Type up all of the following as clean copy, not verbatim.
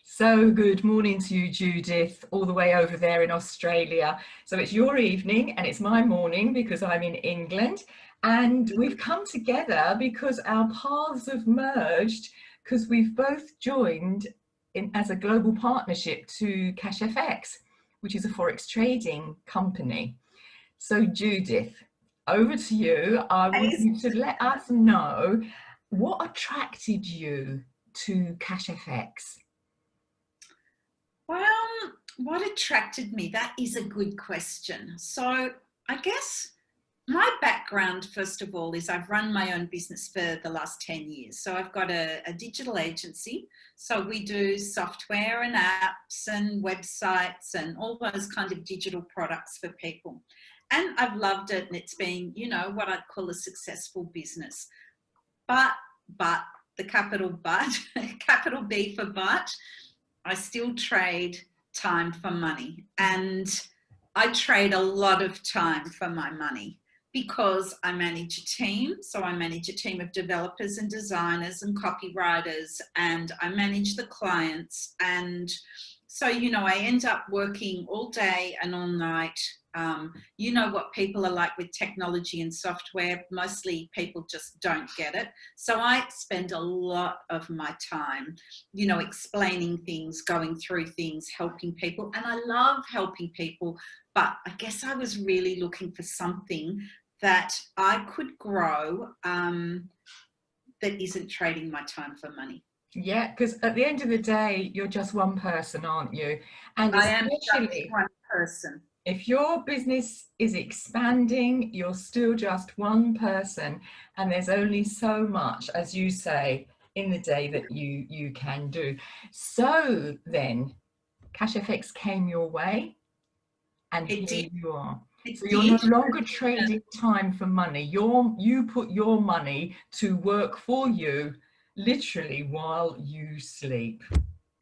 So good morning to you, Judith, all the way over there in Australia. So it's your evening and it's my morning because I'm in England. And we've come together because our paths have merged because we've both joined as a global partnership to CashFX, which is a forex trading company. So Judith, over to you. I want you to let us know what attracted you to CashFX. Well, what attracted me? That is a good question. So I guess my background, first of all, is I've run my own business for the last 10 years. So I've got a digital agency. So we do software and apps and websites and all those kind of digital products for people. And I've loved it. And it's been, what I'd call a successful business. But the capital but, capital B for but, I still trade time for money, and I trade a lot of time for my money because I manage a team. So I manage a team of developers and designers and copywriters, and I manage the clients. And so, I end up working all day and all night. You know what people are like with technology and software. Mostly people just don't get it. So I spend a lot of my time, explaining things, going through things, helping people. And I love helping people. But I guess I was really looking for something that I could grow that isn't trading my time for money. Yeah, because at the end of the day, you're just one person, aren't you? And I am just especially one person. if your business is expanding, you're still just one person, and there's only so much, as you say, in the day that you can do. So then, CashFX came your way, and It here did. you are. It So you're no did. longer trading time for money. You put your money to work for you, literally while you sleep.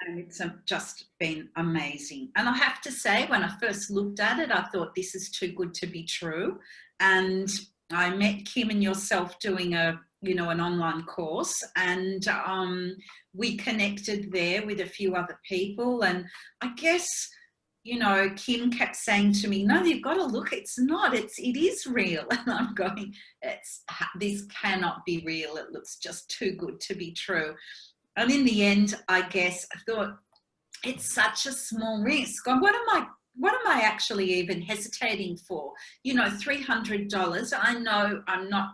And it's just been amazing. And I have to say, when I first looked at it, I thought this is too good to be true. And I met Kim and yourself doing an online course, and we connected there with a few other people. And I guess, Kim kept saying to me, no, you've got to look, it is real. And I'm going, this cannot be real. It looks just too good to be true. And in the end, I guess I thought it's such a small risk. And what am I actually even hesitating for? $300. I know I'm not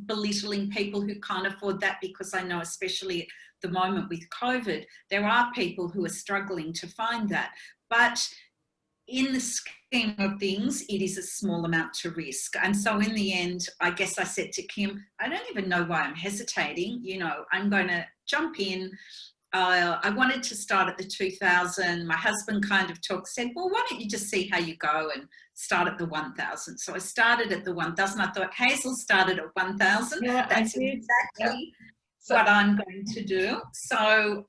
belittling people who can't afford that, because I know, especially at the moment with COVID, there are people who are struggling to find that. But in the scheme of things, it is a small amount to risk. And so in the end, I guess I said to Kim, I don't even know why I'm hesitating. I'm going to jump in. I wanted to start at the 2000. My husband kind of said, well, why don't you just see how you go and start at the 1000? So I started at the 1000. I thought, Hazel started at 1000. Yeah, that's exactly what I'm going to do. So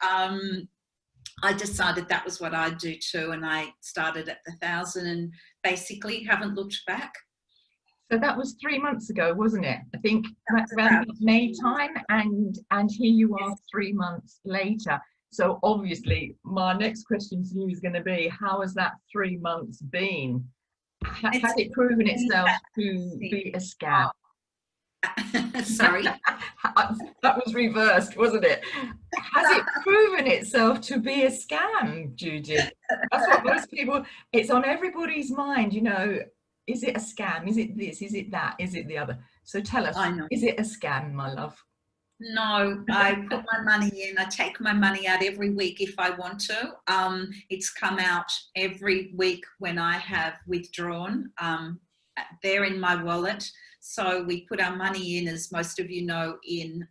I decided that was what I'd do too, and I started at the 1000 and basically haven't looked back. So that was 3 months ago, wasn't it? I think around May time, and here you are 3 months later. So obviously my next question to you is going to be, how has that 3 months been? Has it proven itself to be a scam? Sorry? That was reversed, wasn't it? Has it proven itself to be a scam, Judith? That's what most people, it's on everybody's mind, is it a scam? Is it this? Is it that? Is it the other? So tell us, is it a scam, my love? No, I put my money in. I take my money out every week if I want to. It's come out every week when I have withdrawn. They're in my wallet. So we put our money in, as most of you know, in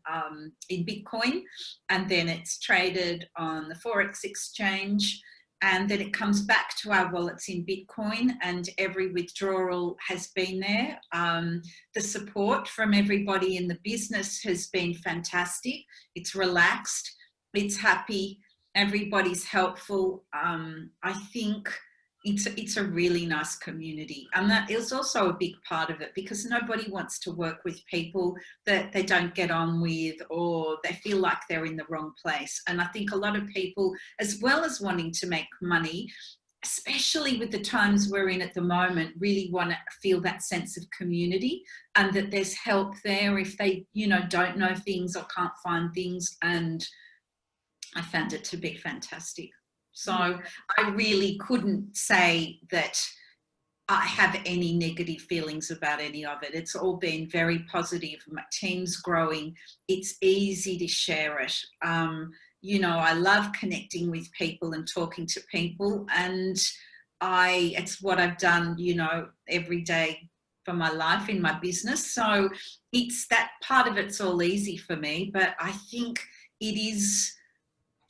Bitcoin, and then it's traded on the Forex exchange, and then it comes back to our wallets in Bitcoin, and every withdrawal has been there. The support from everybody in the business has been fantastic. It's relaxed, it's happy, everybody's helpful. I think, it's a really nice community, and that is also a big part of it, because nobody wants to work with people that they don't get on with, or they feel like they're in the wrong place. And I think a lot of people, as well as wanting to make money, especially with the times we're in at the moment, really want to feel that sense of community, and that there's help there if they, you know, don't know things or can't find things. And I found it to be fantastic. So I really couldn't say that I have any negative feelings about any of it. It's all been very positive. My team's growing. It's easy to share it. You know, I love connecting with people and talking to people, and it's what I've done, you know, every day for my life in my business. So it's that part of it's all easy for me, but I think it is,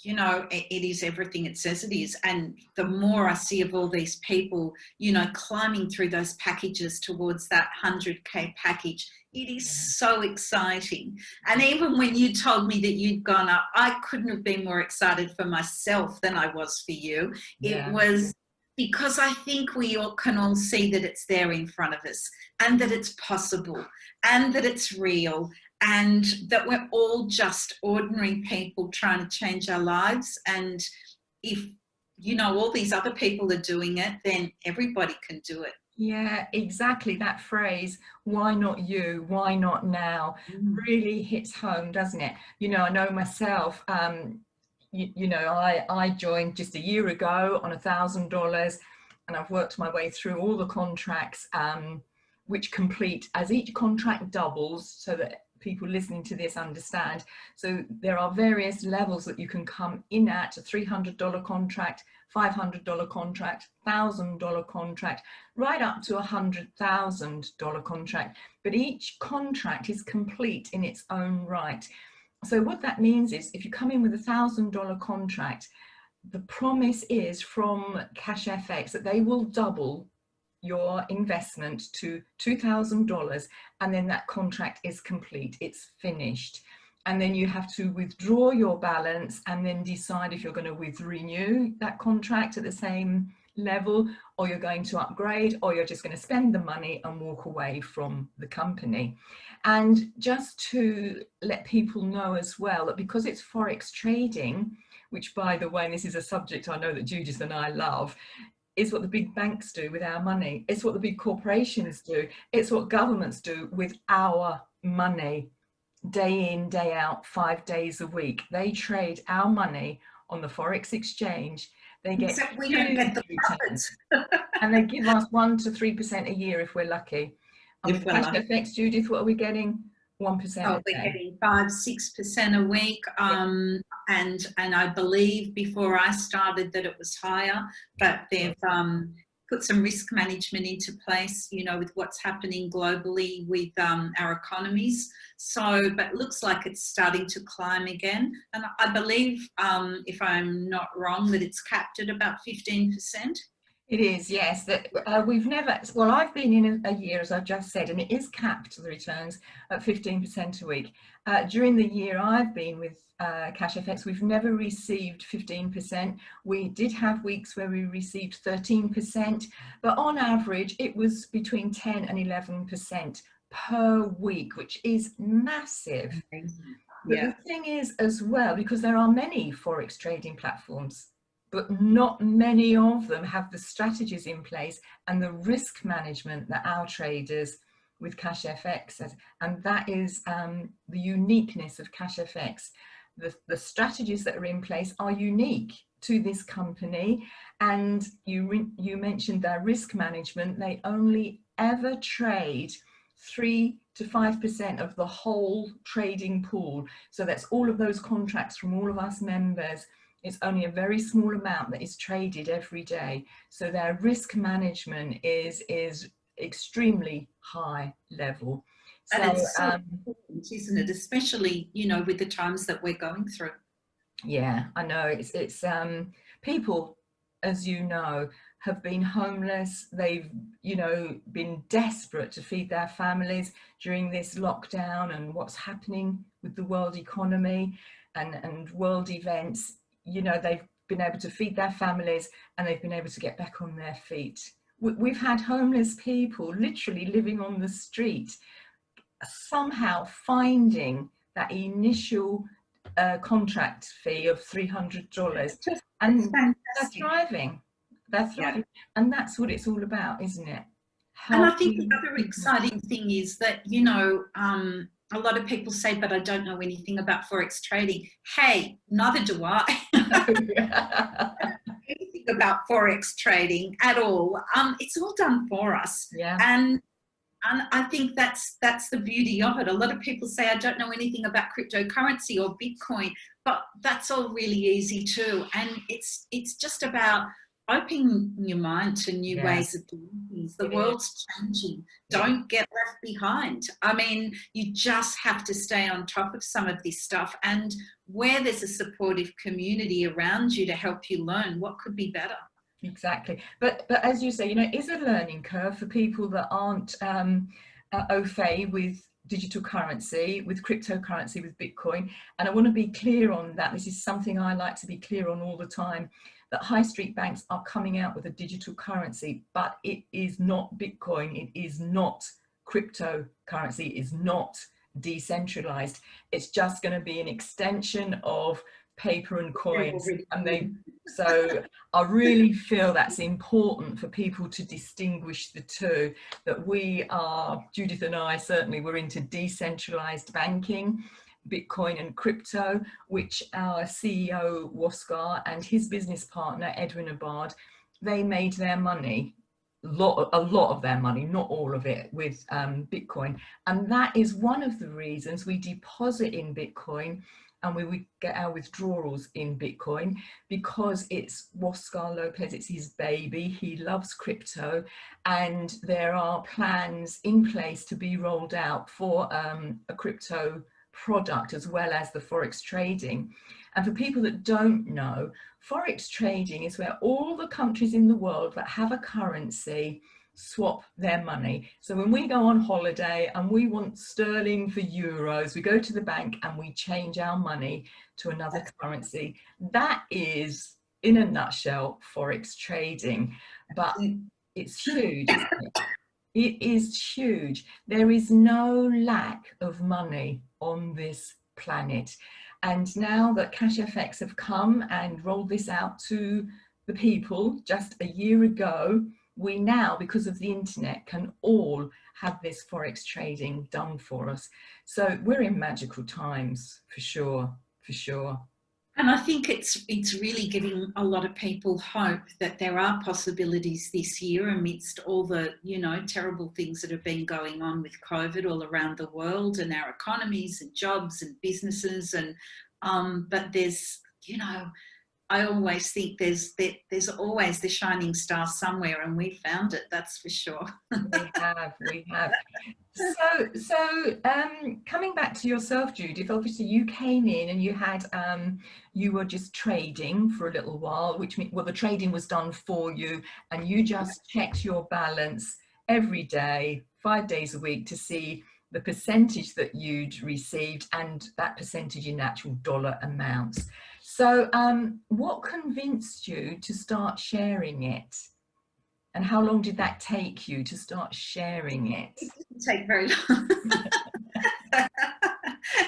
you know, it is everything it says it is. And the more I see of all these people, you know, climbing through those packages towards that 100K package, it is so exciting. And even when you told me that you'd gone up, I couldn't have been more excited for myself than I was for you. It was because I think we all can all see that it's there in front of us, and that it's possible, and that it's real, and that we're all just ordinary people trying to change our lives. And if, you know, all these other people are doing it, then everybody can do it. Yeah, exactly. That phrase, why not you, why not now, really hits home, doesn't it? You know, I know myself, you know, I joined just a year ago on $1,000, and I've worked my way through all the contracts, which complete as each contract doubles, so that people listening to this understand. So there are various levels that you can come in at: a $300 contract, $500 contract, $1,000 contract, right up to a $100,000 contract. But each contract is complete in its own right. So what that means is, if you come in with a $1,000 contract, the promise is from CashFX that they will double your investment to $2,000, and then that contract is complete, it's finished. And then you have to withdraw your balance and then decide if you're going to renew that contract at the same level, or you're going to upgrade, or you're just going to spend the money and walk away from the company. And just to let people know as well, that because it's Forex trading, which, by the way, and this is a subject I know that Judith and I love, is what the big banks do with our money. It's what the big corporations do. It's what governments do with our money, day in, day out, 5 days a week. They trade our money on the Forex exchange. They get, except we don't get the profits. And they give us 1 to 3% a year if we're lucky. And with CashFX, Judith, what are we getting? 1%. Oh, we're getting 5-6% a week, and I believe before I started that it was higher, but they've put some risk management into place, you know, with what's happening globally with our economies. So, but it looks like it's starting to climb again, and I believe, if I'm not wrong, that it's capped at about 15%. It is, yes. That we've never, well, I've been in a year, as I've just said, and it is capped, the returns, at 15% a week. During the year I've been with CashFX, we've never received 15%. We did have weeks where we received 13%, but on average it was between 10 and 11% per week, which is massive. But the thing is as well, because there are many Forex trading platforms, but not many of them have the strategies in place and the risk management that our traders with CashFX has. And that is the uniqueness of CashFX. The strategies that are in place are unique to this company. And you mentioned their risk management. They only ever trade 3 to 5% of the whole trading pool. So that's all of those contracts from all of us members. It's only a very small amount that is traded every day. So their risk management is extremely high level. So, and it's so important, isn't it? Especially, you know, with the times that we're going through. Yeah, I know. It's people, as you know, have been homeless. They've, you know, been desperate to feed their families during this lockdown and what's happening with the world economy and world events. You know, they've been able to feed their families, and they've been able to get back on their feet. We've had homeless people literally living on the street, somehow finding that initial contract fee of $300, and they're thriving. They're thriving, and that's what it's all about, isn't it? And I think the other exciting thing is that, you know, a lot of people say, but I don't know anything about Forex trading. Hey, neither do I. I don't know anything about Forex trading at all. It's all done for us. Yeah. And I think that's the beauty of it. A lot of people say, I don't know anything about cryptocurrency or Bitcoin, but that's all really easy too. And it's just about opening your mind to new ways of doing things. The world's changing. Don't get left behind. I mean, you just have to stay on top of some of this stuff. And where there's a supportive community around you to help you learn, what could be better? Exactly. But as you say, you know, it is a learning curve for people that aren't au fait with digital currency, with cryptocurrency, with Bitcoin. And I want to be clear on that. This is something I like to be clear on all the time, that high street banks are coming out with a digital currency, but it is not Bitcoin. It is not cryptocurrency. It is not decentralized. It's just going to be an extension of paper and coins. And so I really feel that's important for people to distinguish the two, that we are, Judith and I certainly, we're into decentralized banking, Bitcoin and crypto, which our CEO Waskar and his business partner Edwin Abad, they made their money, a lot of their money, not all of it, with Bitcoin. And that is one of the reasons we deposit in Bitcoin and we get our withdrawals in Bitcoin, because it's Waskar Lopez, it's his baby, he loves crypto, and there are plans in place to be rolled out for a crypto product as well as the Forex trading. And for people that don't know, Forex trading is where all the countries in the world that have a currency swap their money. So when we go on holiday and we want sterling for euros, we go to the bank and we change our money to another currency. That is, in a nutshell, Forex trading. But it's huge, isn't it? It is huge. There is no lack of money on this planet. And now that CashFX have come and rolled this out to the people just a year ago, we now, because of the internet, can all have this Forex trading done for us. So we're in magical times, for sure, for sure. And I think it's really giving a lot of people hope that there are possibilities this year amidst all the, you know, terrible things that have been going on with COVID all around the world and our economies and jobs and businesses. And but there's, you know, I always think there's always the shining star somewhere, and we found it, that's for sure. we have. So coming back to yourself, Judith, obviously you came in and you had you were just trading for a little while, which means, well, the trading was done for you, and you just checked your balance every day, 5 days a week, to see the percentage that you'd received and that percentage in actual dollar amounts. So what convinced you to start sharing it? And how long did that take you to start sharing it? It didn't take very long.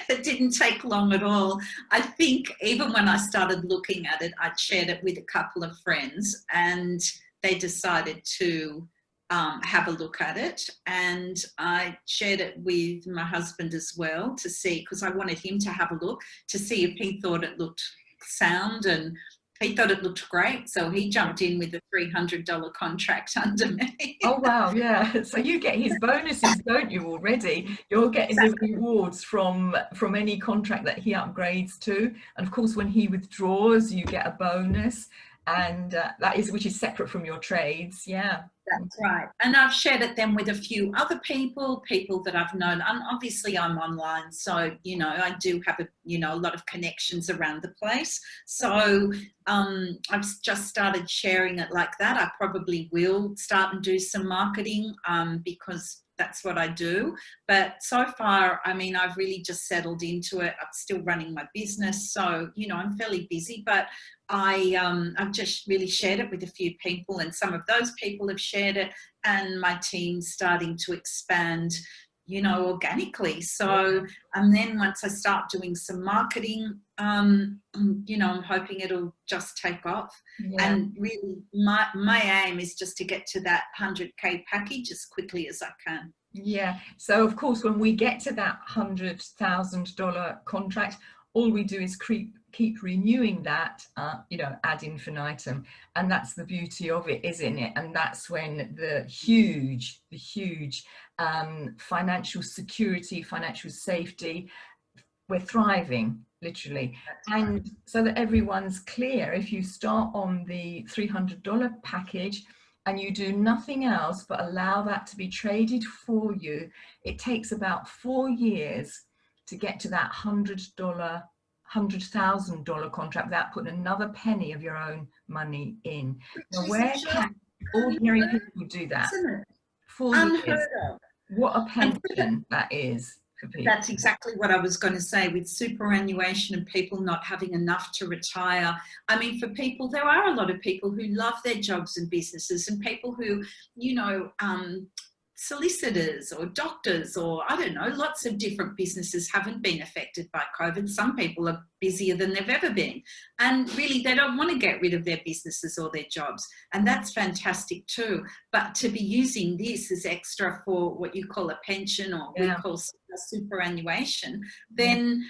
It didn't take long at all. I think even when I started looking at it, I'd shared it with a couple of friends and they decided to have a look at it. And I shared it with my husband as well to see, because I wanted him to have a look to see if he thought it looked sound, and he thought it looked great, so he jumped in with a $300 contract under me. Oh wow, yeah. So you get his bonuses, don't you, already? You're getting the rewards from any contract that he upgrades to, and of course when he withdraws you get a bonus, and that is, which is separate from your trades. Yeah, that's right. And I've shared it then with a few other people that I've known. And obviously I'm online, so you know I do have a lot of connections around the place. So I've just started sharing it like that. I probably will start and do some marketing because that's what I do. But so far, I mean, I've really just settled into it. I'm still running my business, so you know I'm fairly busy, but I've just really shared it with a few people, and some of those people have shared it, and my team's starting to expand, you know, organically. So, and then once I start doing some marketing, you know, I'm hoping it'll just take off. Yeah. And really, my aim is just to get to that 100K package as quickly as I can. Yeah. So of course, when we get to that $100,000 contract, all we do is keep renewing that, you know, ad infinitum, and that's the beauty of it, isn't it? And that's when the huge financial security, financial safety, we're thriving, literally. And so that everyone's clear, if you start on the $300 package and you do nothing else but allow that to be traded for you, it takes about 4 years to get to that $100,000 contract without putting another penny of your own money in. Now, where can ordinary people do that? 4 years. Unheard of. What a pension that is for people. That's exactly what I was going to say, with superannuation and people not having enough to retire. I mean, for people, there are a lot of people who love their jobs and businesses, and people who, you know, solicitors or doctors, or I don't know, lots of different businesses haven't been affected by COVID. Some people are busier than they've ever been, and really they don't want to get rid of their businesses or their jobs, and that's fantastic too. But to be using this as extra for what you call a pension, or we call superannuation, then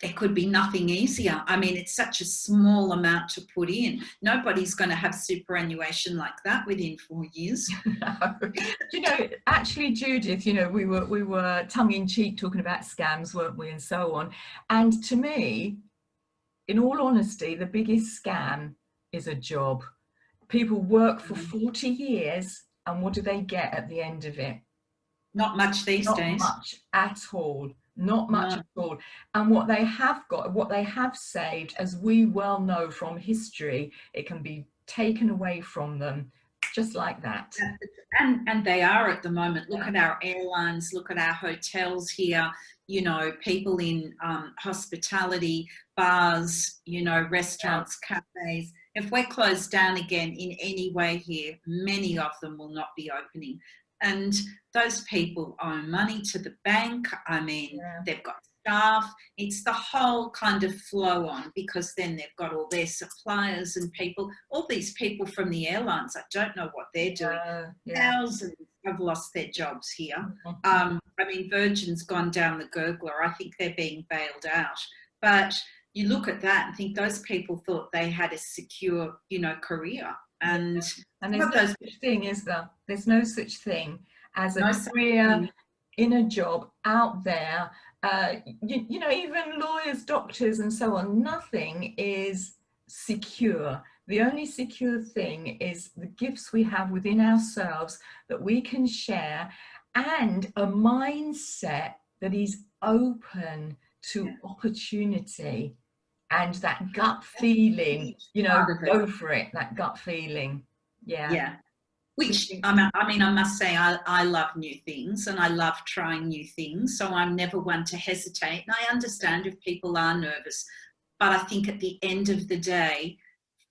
there could be nothing easier. I mean, it's such a small amount to put in. Nobody's going to have superannuation like that within 4 years. No. You know, actually, Judith, you know, we were tongue-in-cheek talking about scams, weren't we, and so on. And to me, in all honesty, the biggest scam is a job. People work for 40 years, and what do they get at the end of it? Not much these days. Not much at all. Not much at all. And what they have got, what they have saved, as we well know from history, it can be taken away from them just like that. And they are at the moment. Look at our airlines, look at our hotels here, you know, people in hospitality, bars, you know, restaurants, cafes. If we're closed down again in any way here, many of them will not be opening. And those people owe money to the bank. I mean, they've got staff. It's the whole kind of flow on, because then they've got all their suppliers and people, all these people from the airlines. I don't know what they're doing. Thousands have lost their jobs here. I mean, Virgin's gone down the gurgler. I think they're being bailed out. But you look at that and think those people thought they had a secure, you know, career. And there's no such thing, is there? There's no such thing as a career in a job out there. You know, even lawyers, doctors, and so on, nothing is secure. The only secure thing is the gifts we have within ourselves that we can share, and a mindset that is open to opportunity. And that gut feeling, you know, go for it, that gut feeling. Yeah. Which, I mean, I must say, I love new things, and I love trying new things. So I'm never one to hesitate. And I understand if people are nervous, but I think at the end of the day,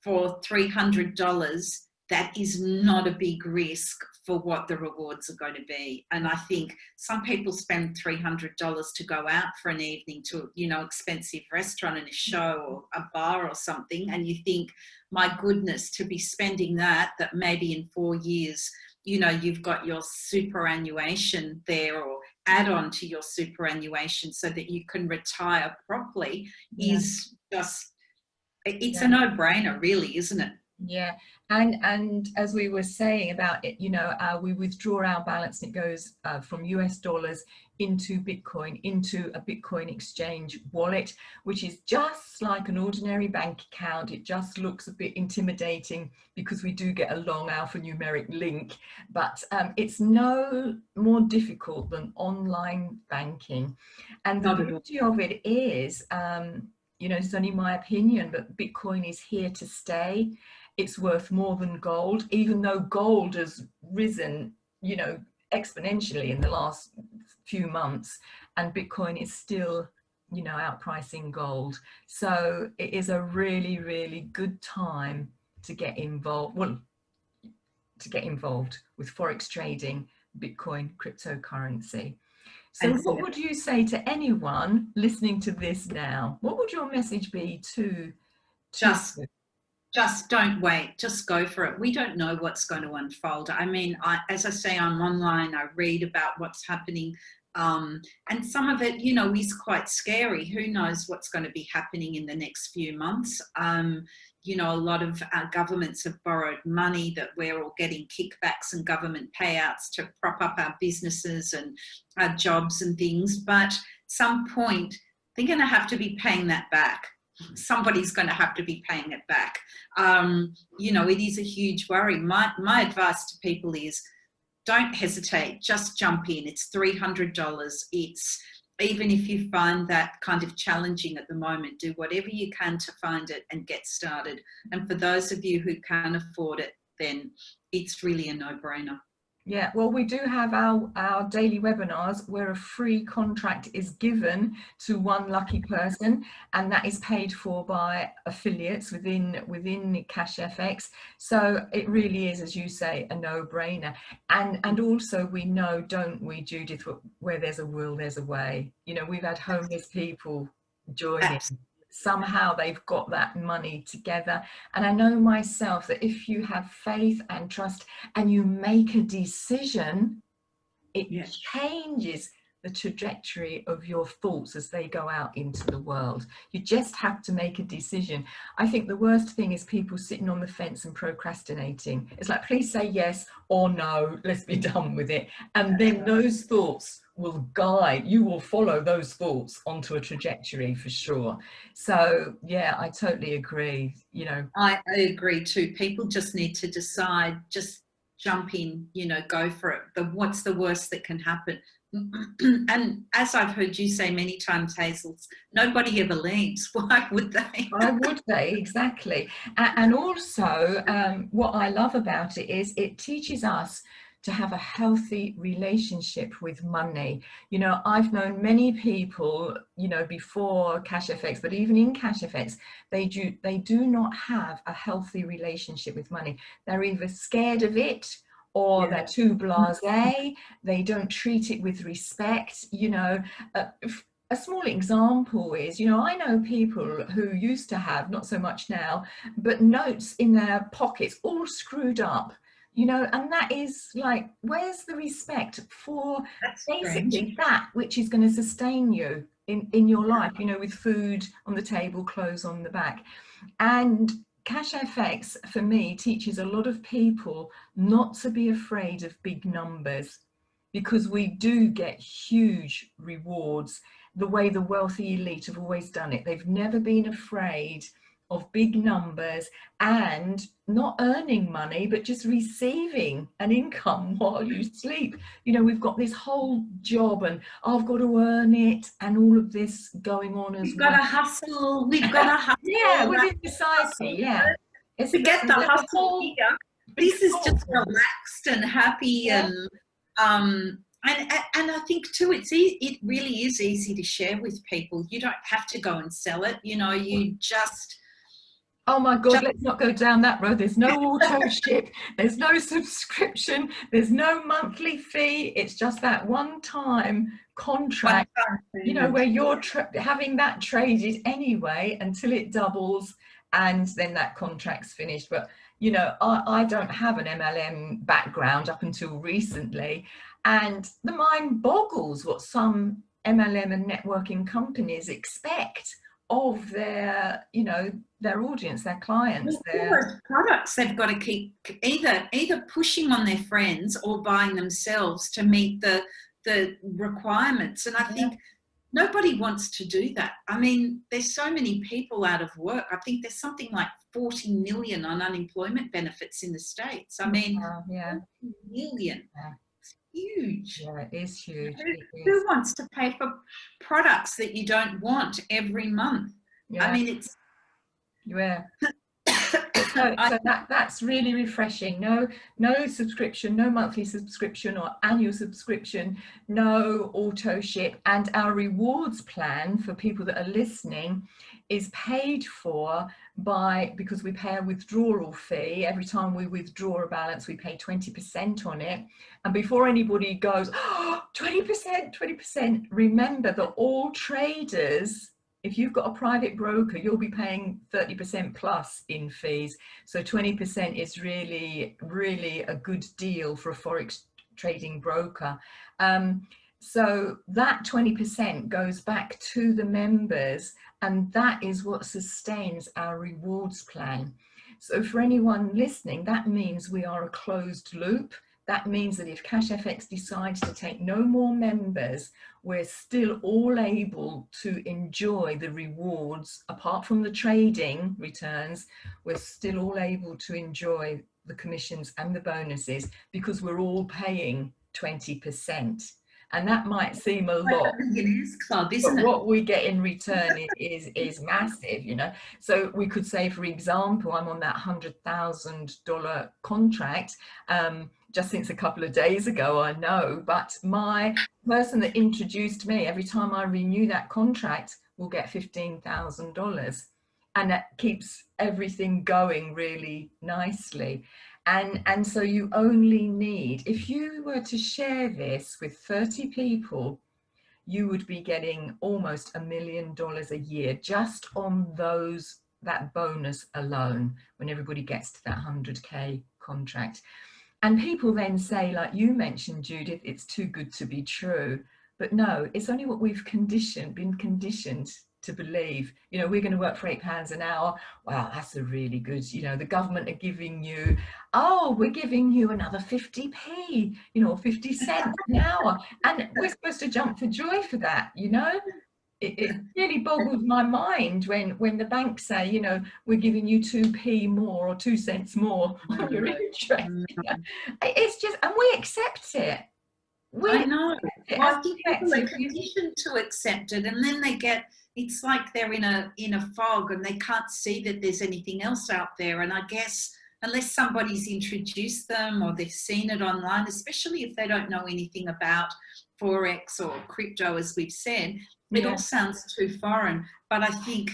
for $300, that is not a big risk for what the rewards are going to be. And I think some people spend $300 to go out for an evening to, you know, expensive restaurant and a show or a bar or something. And you think, my goodness, to be spending that maybe in 4 years, you know, you've got your superannuation there, or add on to your superannuation so that you can retire properly, is just, it's a no-brainer, really, isn't it? Yeah, and as we were saying about it, you know, we withdraw our balance and it goes from US dollars into Bitcoin, into a Bitcoin exchange wallet, which is just like an ordinary bank account. It just looks a bit intimidating because we do get a long alphanumeric link, but it's no more difficult than online banking. And the beauty of it is, you know, it's only my opinion, but Bitcoin is here to stay. It's worth more than gold, even though gold has risen, you know, exponentially in the last few months, and Bitcoin is still you know, outpricing gold. So it is a really, really good time to get involved. Well, to get involved with Forex trading, Bitcoin, cryptocurrency. So what would you say to anyone listening to this now? What would your message be to just don't wait, just go for it. We don't know what's going to unfold. I mean, as I say, I'm online, I read about what's happening, and some of it, you know, is quite scary. Who knows what's going to be happening in the next few months? You know, a lot of our governments have borrowed money that we're all getting kickbacks and government payouts to prop up our businesses and our jobs and things. But at some point, they're going to have to be paying that back. Somebody's going to have to be paying it back. You know, it is a huge worry. My advice to people is don't hesitate, just jump in. It's $300. It's, even if you find that kind of challenging at the moment, do whatever you can to find it and get started. And for those of you who can't afford it, then it's really a no-brainer. Yeah, well, we do have our daily webinars where a free contract is given to one lucky person, and that is paid for by affiliates within CashFX. So it really is, as you say, a no-brainer. And also we know, don't we, Judith, where there's a will, there's a way. You know, we've had homeless people joining. Absolutely. Somehow they've got that money together. And I know myself that if you have faith and trust and you make a decision, it changes the trajectory of your thoughts as they go out into the world. You just have to make a decision. I think the worst thing is people sitting on the fence and procrastinating. It's like, please say yes or no, let's be done with it. And then those thoughts will guide, you will follow those thoughts onto a trajectory for sure. So yeah, I totally agree. You know, I agree too. People just need to decide, just jump in, you know, go for it. But what's the worst that can happen? And as I've heard you say many times, Hazel, nobody ever leaves. Why would they? Why would they? Exactly. And also what I love about it is it teaches us to have a healthy relationship with money. You know, I've known many people, you know, before CashFX, but even in CashFX, they do not have a healthy relationship with money. They're either scared of it, or they're too blasé, they don't treat it with respect. You know, a small example is, you know, I know people who used to have, not so much now, but notes in their pockets all screwed up. You know, and that is like, where's the respect for basically that which is going to sustain you in your life, you know, with food on the table, clothes on the back. And CashFX, for me, teaches a lot of people not to be afraid of big numbers, because we do get huge rewards the way the wealthy elite have always done it. They've never been afraid of big numbers and not earning money, but just receiving an income while you sleep. You know, we've got this whole job and I've got to earn it and all of this going on as well. We've got to hustle. We've got to hustle. Yeah, within society, yeah. Forget the hustle here. This is just relaxed and happy, and I think too, it really is easy to share with people. You don't have to go and sell it. You know, you just. Oh my God, let's not go down that road. There's no auto ship, there's no subscription, there's no monthly fee. It's just that one-time contract, you know, where you're having that traded anyway until it doubles, and then that contract's finished. But, you know, I don't have an MLM background up until recently, and the mind boggles what some MLM and networking companies expect of their, you know, their audience, their clients, their products. They've got to keep either pushing on their friends or buying themselves to meet the requirements. And I think nobody wants to do that. I mean, there's so many people out of work. I think there's something like 40 million on unemployment benefits in the States. I mean, 40 million. Huge. Yeah, it is huge. Who wants to pay for products that you don't want every month? I mean, it's So that's really refreshing. No subscription, no monthly subscription or annual subscription, no auto ship. And our rewards plan for people that are listening is paid for because we pay a withdrawal fee. Every time we withdraw a balance, we pay 20% on it. And before anybody goes, oh, 20%, 20%, remember that all traders, if you've got a private broker, you'll be paying 30% plus in fees. So 20% is really, really a good deal for a Forex trading broker. So that 20% goes back to the members, and that is what sustains our rewards plan. So for anyone listening, that means we are a closed loop. That means that if CashFX decides to take no more members, we're still all able to enjoy the rewards. Apart from the trading returns, we're still all able to enjoy the commissions and the bonuses because we're all paying 20%. And that might seem a lot, club, isn't but it? what we get in return is massive, you know. So we could say, for example, I'm on that $100,000 contract just since a couple of days ago, I know, but my person that introduced me, every time I renew that contract, will get $15,000, and that keeps everything going really nicely. And so you only need, if you were to share this with 30 people, you would be getting almost $1 million a year just on that bonus alone when everybody gets to that 100K contract. And people then say, like you mentioned, Judith, it's too good to be true. But no, it's only what we've been conditioned to believe. You know, we're going to work for £8 an hour. Wow, that's a really good, you know, the government are giving you, oh, we're giving you another 50p, you know, 50 cents an hour. And we're supposed to jump for joy for that, you know. It really boggles my mind when the banks say, you know, we're giving you 2p more or 2 cents more on your interest. You know? It's just, and we accept it. I know. Well, I think people are conditioned to accept it, and then it's like they're in a fog and they can't see that there's anything else out there. And I guess unless somebody's introduced them or they've seen it online, especially if they don't know anything about Forex or crypto, as we've said, it all sounds too foreign. But I think,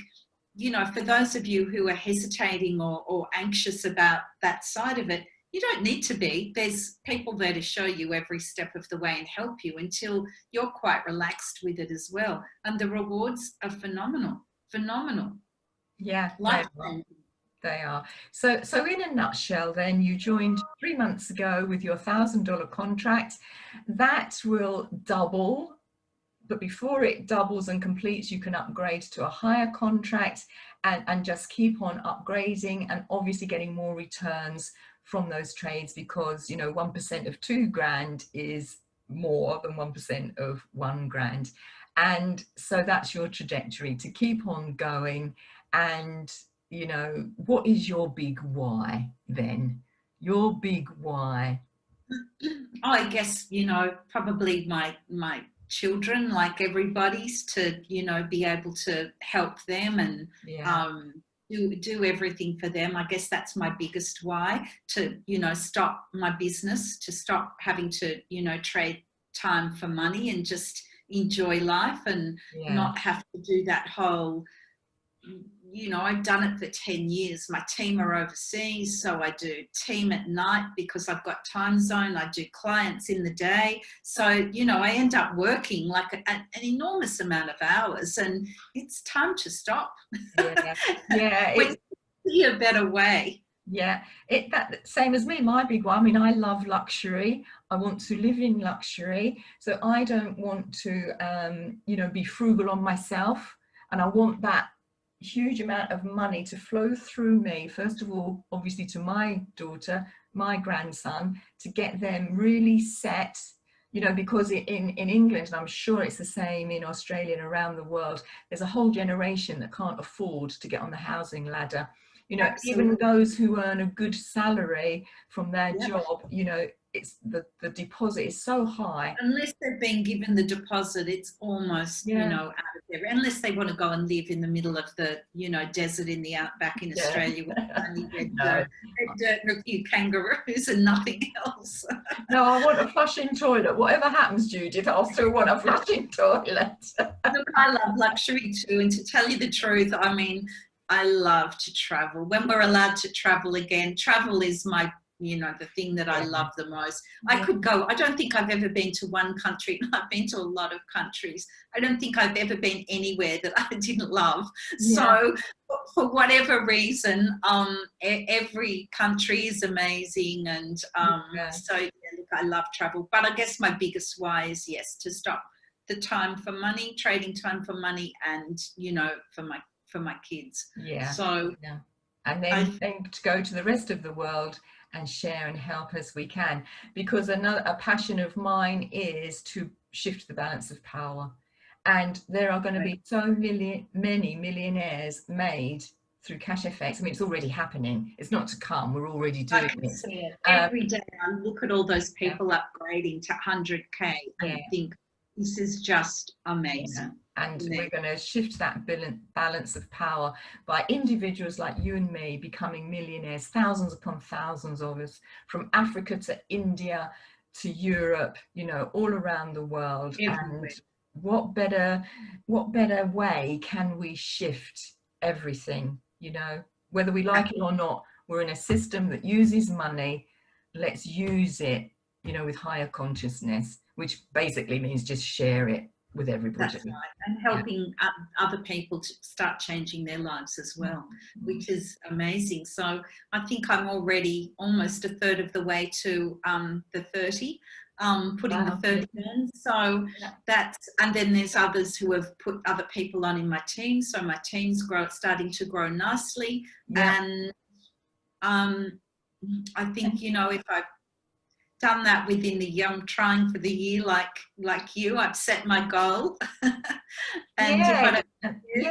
you know, for those of you who are hesitating or anxious about that side of it, you don't need to be. There's people there to show you every step of the way and help you until you're quite relaxed with it as well. And the rewards are phenomenal. Yeah, they are. So in a nutshell, then, you joined 3 months ago with your $1,000 contract. That will double. But before it doubles and completes, you can upgrade to a higher contract and just keep on upgrading and obviously getting more returns from those trades, because, you know, 1% of $2,000 is more than 1% of $1,000. And so that's your trajectory, to keep on going. And, you know, what is your big why then? Your big why? I guess, you know, probably my children, like everybody's, to, you know, be able to help them and do everything for them. I guess that's my biggest why, to, you know, stop my business, to stop having to, you know, trade time for money and just enjoy life and not have to do that whole, you know, I've done it for 10 years. My team are overseas, so I do team at night because I've got time zone. I do clients in the day. So, you know, I end up working like an enormous amount of hours, and it's time to stop. It's be a better way. Yeah, that same as me. My big one, I mean, I love luxury. I want to live in luxury. So I don't want to, you know, be frugal on myself. And I want that huge amount of money to flow through me, first of all, obviously, to my daughter, my grandson, to get them really set, you know, because in England, and I'm sure it's the same in Australia and around the world, there's a whole generation that can't afford to get on the housing ladder. You know, Absolutely. Even those who earn a good salary from their job, you know, it's the deposit is so high. Unless they've been given the deposit, it's almost, you know, out of there. Unless they want to go and live in the middle of the, you know, desert in the outback in Australia with only red dirt and a few kangaroos and nothing else. No, I want a flushing toilet. Whatever happens, Judith, I'll still want a flushing toilet. Look, I love luxury too, and to tell you the truth, I mean, I love to travel. When we're allowed to travel again, travel is my, you know, the thing that I love the most. I could go, I don't think I've ever been to one country. I've been to a lot of countries. I don't think I've ever been anywhere that I didn't love. So for whatever reason, every country is amazing. And so yeah, look, I love travel. But I guess my biggest why is, yes, to stop the time for money, trading time for money, and, you know, for my kids. So and then to go to the rest of the world and share and help as we can, because a passion of mine is to shift the balance of power, and there are going to be so many millionaires made through CashFX. I mean, it's already happening. It's not to come. We're already doing it. I can see it. Every day I look at all those people upgrading to 100K and I think, this is just amazing. And we're going to shift that balance of power by individuals like you and me becoming millionaires, thousands upon thousands of us, from Africa to India to Europe, you know, all around the world. And what better way can we shift everything, you know, whether we like it or not? We're in a system that uses money. Let's use it, you know, with higher consciousness, which basically means just share it with everybody. That's right. And helping other people to start changing their lives as well, which is amazing. So I think I'm already almost a third of the way to the 30, putting the 30 in. So that's, and then there's others who have put other people on in my team. So my team's starting to grow nicely. And I think, you know, if I've done that within the year, I'm trying for the year, like you, I've set my goal. And if I don't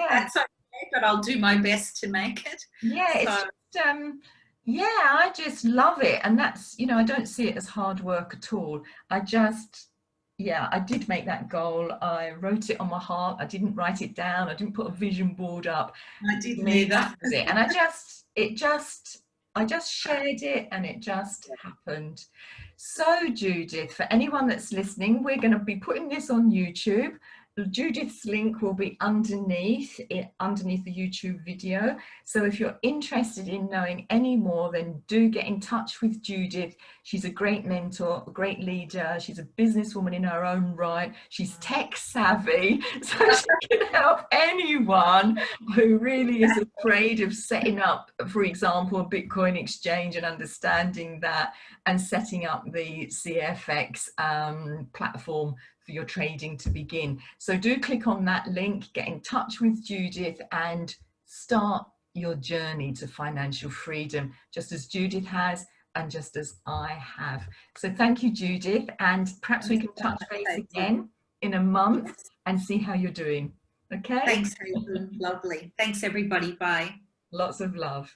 that's okay, but I'll do my best to make it. It's just, I just love it. And that's, you know, I don't see it as hard work at all. I just, I did make that goal. I wrote it on my heart. I didn't write it down. I didn't put a vision board up. I didn't either. And I just shared it, and it just happened. So Judith, for anyone that's listening, we're going to be putting this on YouTube. Judith's link will be underneath the YouTube video. So if you're interested in knowing any more, then do get in touch with Judith. She's a great mentor, a great leader. She's a businesswoman in her own right. She's tech savvy, so she can help anyone who really is afraid of setting up, for example, a Bitcoin exchange and understanding that, and setting up the CFX platform for your trading to begin. So do click on that link, get in touch with Judith, and start your journey to financial freedom, just as Judith has and just as I have. So thank you, Judith, and perhaps we can touch base again in a month and see how you're doing. Okay? Thanks, Hazel. Lovely. Thanks, everybody. Bye. Lots of love.